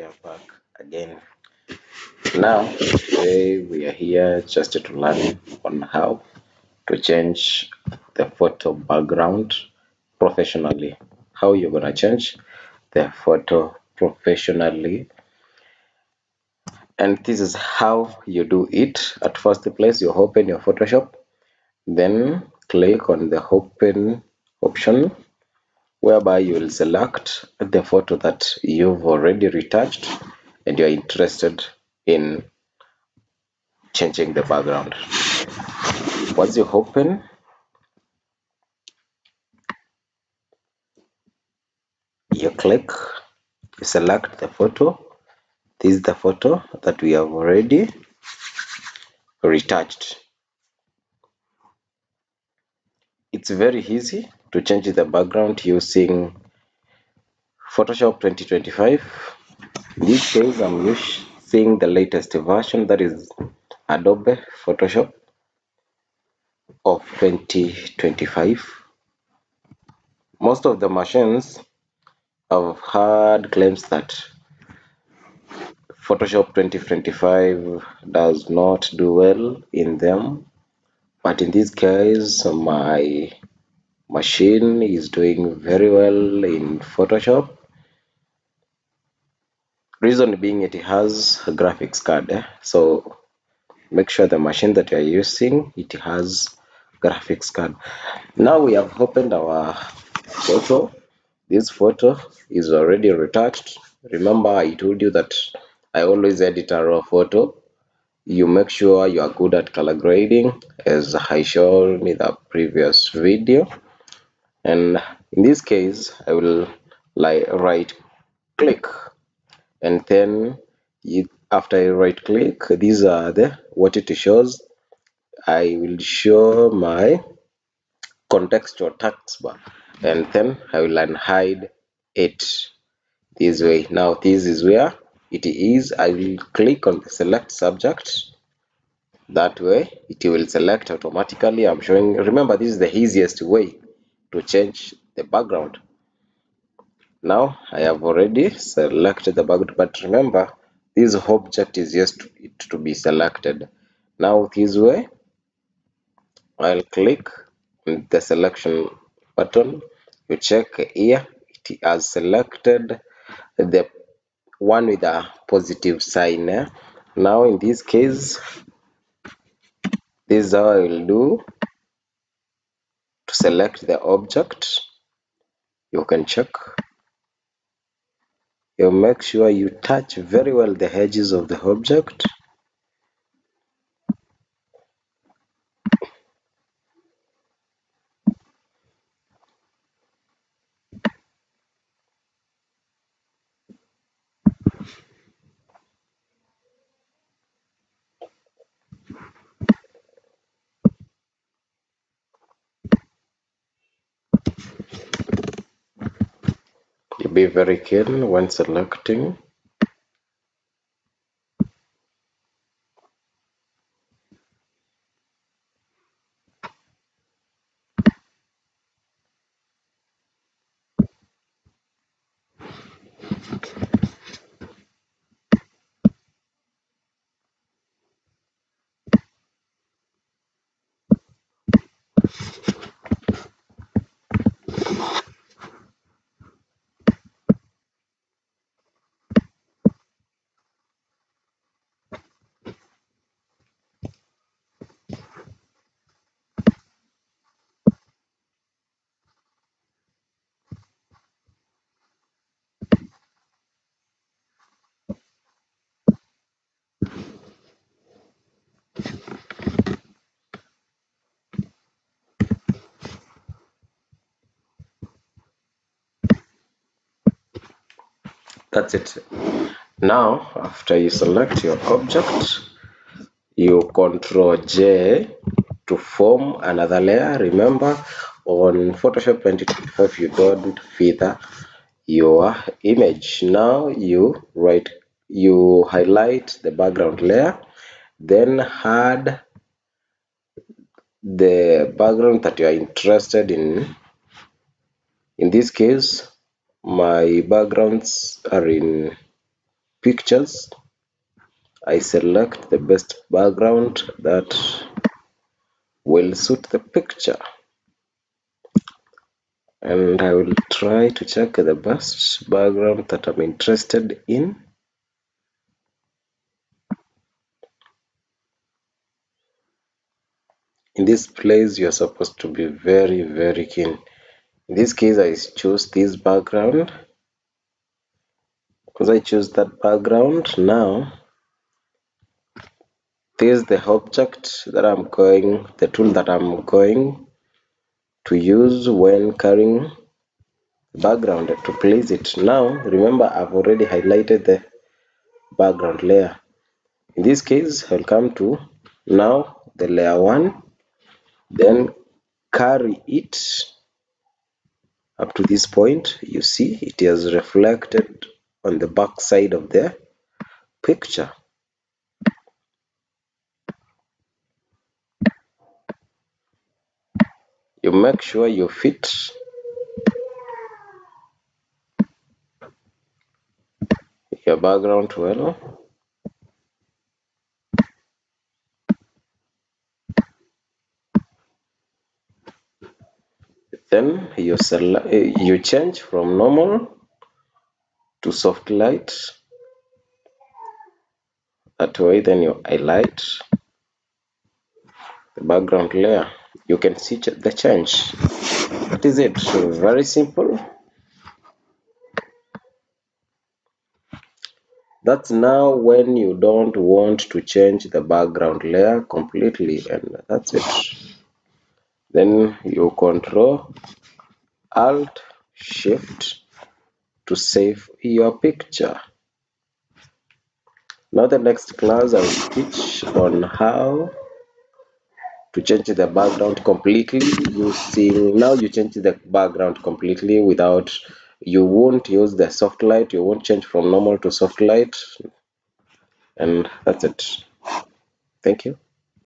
are back again. Now, today we are here just to learn on how to change the photo background professionally. How you're gonna change the photo professionally, and this is how you do it. At first place, you open your Photoshop, then click on the open option, whereby you will select the photo that you've already retouched and you're interested in changing the background. Once you open, you click, you select the photo. This is the photo that we have already retouched. It's very easy to change the background using Photoshop 2025. In this case, I'm using the latest version, that is Adobe Photoshop of 2025. Most of the machines have had claims that Photoshop 2025 does not do well in them, but in this case my machine is doing very well in Photoshop. Reason being, it has a graphics card, so make sure the machine that you're using, it has graphics card. Now we have opened our photo. This photo is already retouched. Remember, I told you that I always edit a raw photo. You make sure you are good at color grading, as I showed in the previous video. And in this case, I will right click, and then after I right click, these are the what it shows. I will show my contextual text bar, and then I will unhide it this way. Now this is where it is. I will click on the select subject. That way it will select automatically. I'm showing, remember, this is the easiest way to change the background. Now I have already selected the background, but remember, this object is just to be selected. Now this way I'll click on the selection button. You check here, it has selected the one with a positive sign. Now in this case, this is how I will do to select the object. You can check. You make sure you touch very well the edges of the object. You be very careful when selecting. That's it. Now after you select your object, you Control J to form another layer. Remember, on Photoshop 2025 you don't feather your image. Now you highlight the background layer, then add the background that you are interested in. In this case, my backgrounds are in pictures, I select the best background that will suit the picture, and I will try to check the best background that I'm interested in. In this place, you're supposed to be very keen. In this case, I choose this background. Because I choose that background, now this is the object that the tool that I'm going to use when carrying the background to place it. Now, remember, I've already highlighted the background layer. In this case, I'll come to now the layer 1, then carry it up to this point. You see it is reflected on the back side of the picture. You make sure you fit your background well. Then you change from normal to soft light. That way, then you highlight the background layer. You can see the change. That is it. So very simple. That's now when you don't want to change the background layer completely, and that's it. Then you Control Alt Shift to save your picture. Now the next class I will teach on how to change the background completely using, now you change the background completely without, you won't use the soft light, you won't change from normal to soft light, and that's it. Thank you.